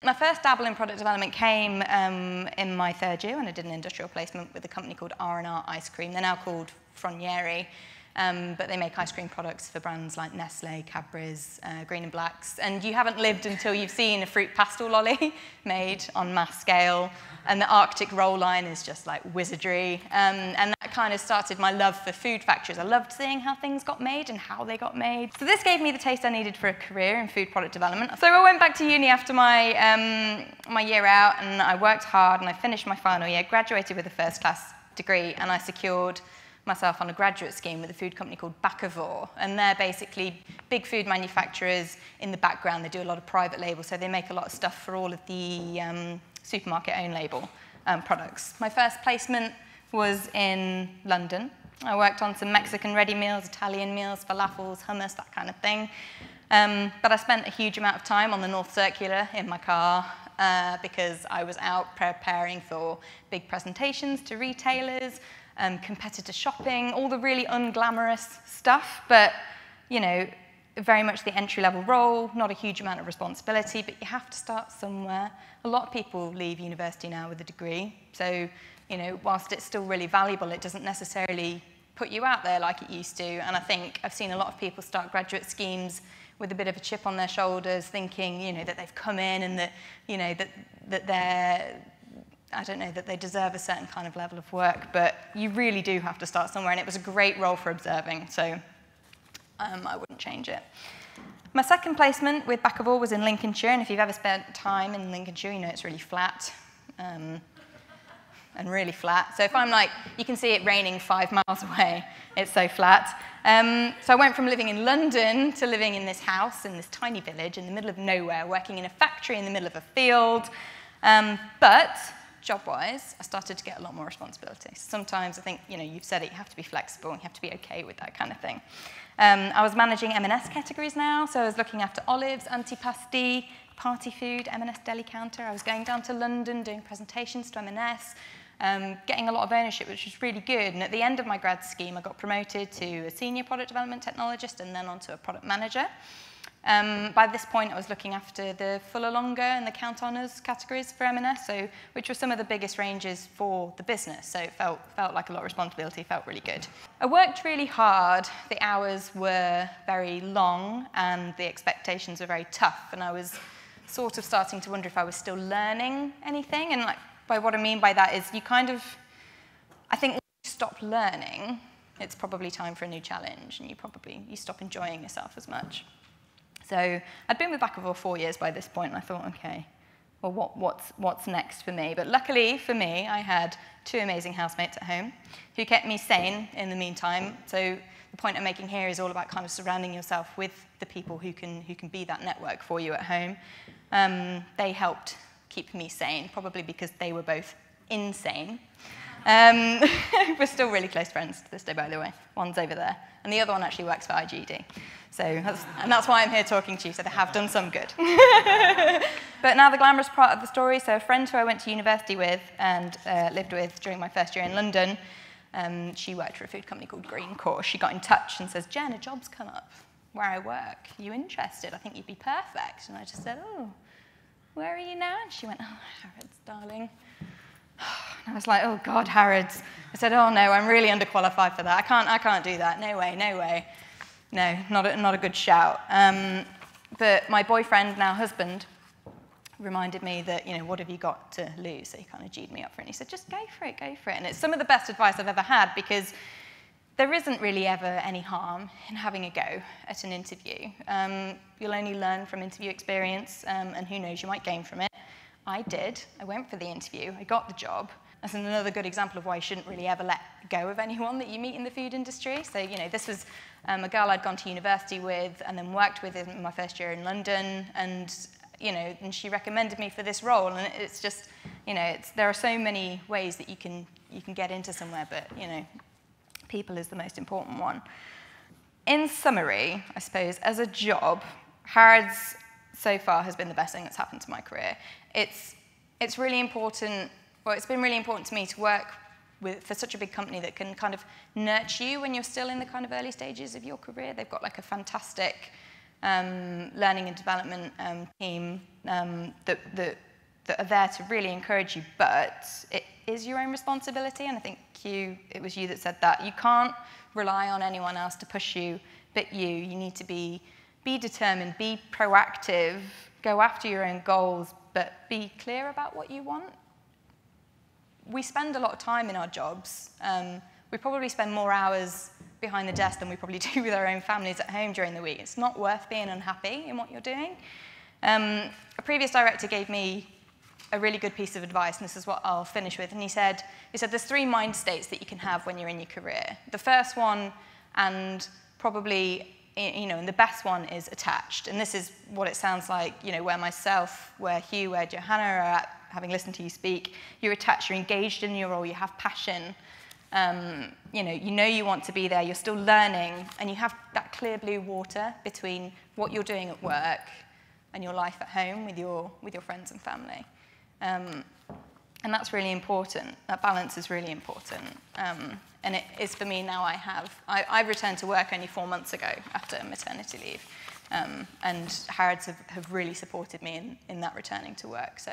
My first dabble in product development came in my third year when I did an industrial placement with a company called R&R Ice Cream. They're now called Fronieri, but they make ice cream products for brands like Nestle, Cadbury's, Green and Blacks. And you haven't lived until you've seen a fruit pastel lolly made on mass scale. And the Arctic roll line is just like wizardry. And that kind of started my love for food factories. I loved seeing how things got made and how they got made. So this gave me the taste I needed for a career in food product development. So I went back to uni after my, my year out, and I worked hard, and I finished my final year, graduated with a first-class degree, and I secured myself on a graduate scheme with a food company called Bakkavor. And they're basically big food manufacturers in the background. They do a lot of private label, so they make a lot of stuff for all of the supermarket own label products. My first placement was in London. I worked on some Mexican ready meals, Italian meals, falafels, hummus, that kind of thing. But I spent a huge amount of time on the North Circular in my car because I was out preparing for big presentations to retailers, competitor shopping, all the really unglamorous stuff, but, you know, very much the entry-level role, not a huge amount of responsibility, but you have to start somewhere. A lot of people leave university now with a degree, so, you know, whilst it's still really valuable, it doesn't necessarily put you out there like it used to. And I think I've seen a lot of people start graduate schemes with a bit of a chip on their shoulders, thinking, you know, that they've come in and that, you know, that they're, I don't know, that they deserve a certain kind of level of work, but you really do have to start somewhere, and it was a great role for observing, so I wouldn't change it. My second placement with Bakkavor was in Lincolnshire, and if you've ever spent time in Lincolnshire, you know it's really flat, and really flat. So if I'm like, you can see it raining 5 miles away, it's so flat. So I went from living in London to living in this house, in this tiny village, in the middle of nowhere, working in a factory in the middle of a field, but job-wise, I started to get a lot more responsibility. Sometimes I think, you know, you've said it, you have to be flexible and you have to be okay with that kind of thing. I was managing M&S categories now, so I was looking after olives, antipasti, party food, M&S deli counter. I was going down to London, doing presentations to M&S, getting a lot of ownership, which was really good. And at the end of my grad scheme, I got promoted to a senior product development technologist and then onto a product manager. By this point, I was looking after the Fuller Longer and the Count Honours categories for M&S, so, which were some of the biggest ranges for the business, so it felt like a lot of responsibility, felt really good. I worked really hard, the hours were very long, and the expectations were very tough, and I was sort of starting to wonder if I was still learning anything, and like, by what I mean by that is you kind of, I think when you stop learning, it's probably time for a new challenge, and you stop enjoying yourself as much. So I'd been with Bakkavor 4 years by this point, and I thought, okay, well, what's next for me? But luckily for me, I had 2 amazing housemates at home who kept me sane in the meantime. So the point I'm making here is all about kind of surrounding yourself with the people who can be that network for you at home. They helped keep me sane, probably because they were both insane. We're still really close friends to this day, by the way. One's over there, and the other one actually works for IGD. So that's why I'm here talking to you, so they have done some good. But now the glamorous part of the story. So a friend who I went to university with and lived with during my first year in London, she worked for a food company called Greencore. She got in touch and says, Jen, a job's come up where I work. Are you interested? I think you'd be perfect. And I just said, oh, where are you now? And she went, oh, Harrods, darling. And I was like, oh, God, Harrods. I said, oh, no, I'm really underqualified for that. I can't do that. No way, no way. No, not a good shout. But my boyfriend, now husband, reminded me that, you know, what have you got to lose? So he kind of G'd me up for it. And he said, just go for it, go for it. And it's some of the best advice I've ever had, because there isn't really ever any harm in having a go at an interview. You'll only learn from interview experience, and who knows, you might gain from it. I did. I went for the interview. I got the job. That's another good example of why you shouldn't really ever let go of anyone that you meet in the food industry. So, you know, this was a girl I'd gone to university with and then worked with in my first year in London, and, you know, and she recommended me for this role. And it's just, you know, there are so many ways that you can get into somewhere, but, you know, people is the most important one. In summary, I suppose, as a job, Harrods so far has been the best thing that's happened to my career. It's really important, well, it's been really important to me to work for such a big company that can kind of nurture you when you're still in the kind of early stages of your career. They've got like a fantastic learning and development team that are there to really encourage you, but it is your own responsibility, and I think it was you that said that. You can't rely on anyone else to push you but you. You need to be determined, be proactive, go after your own goals, but be clear about what you want. We spend a lot of time in our jobs. We probably spend more hours behind the desk than we probably do with our own families at home during the week. It's not worth being unhappy in what you're doing. A previous director gave me a really good piece of advice, and this is what I'll finish with. And he said there's 3 mind states that you can have when you're in your career. The first one, and probably, and the best one, is attached. And this is what it sounds like, where myself, where Hugh, where Johanna are at, having listened to you speak. You're attached, you're engaged in your role, you have passion. You know you want to be there, you're still learning, and you have that clear blue water between what you're doing at work and your life at home with your friends and family. And that's really important. That balance is really important. And it is for me now. I've returned to work only 4 months ago after maternity leave. And Harrods have really supported me in that returning to work. So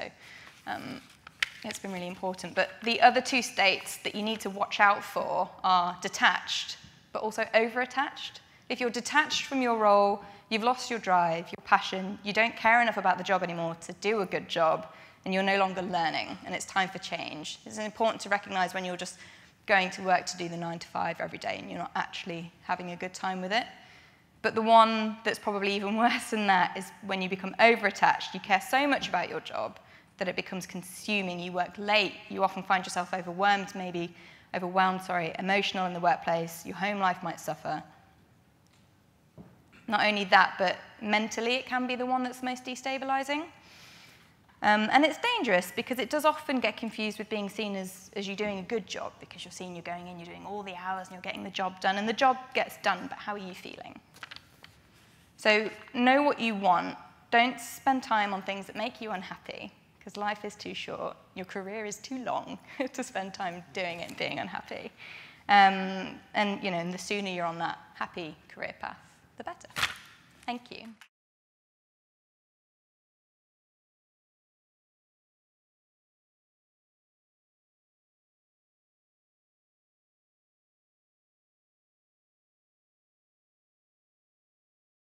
it's been really important. But the other 2 states that you need to watch out for are detached, but also over-attached. If you're detached from your role, you've lost your drive, your passion, you don't care enough about the job anymore to do a good job, and you're no longer learning, and it's time for change. It's important to recognize when you're just going to work to do the 9 to 5 every day and you're not actually having a good time with it. But the one that's probably even worse than that is when you become over-attached. You care so much about your job that it becomes consuming. You work late. You often find yourself overwhelmed, emotional in the workplace. Your home life might suffer. Not only that, but mentally it can be the one that's most destabilizing. And it's dangerous because it does often get confused with being seen as you doing a good job, because you're seen, you're going in, you're doing all the hours and you're getting the job done, and the job gets done, but how are you feeling? So know what you want. Don't spend time on things that make you unhappy, because life is too short. Your career is too long to spend time doing it and being unhappy. And the sooner you're on that happy career path, the better. Thank you.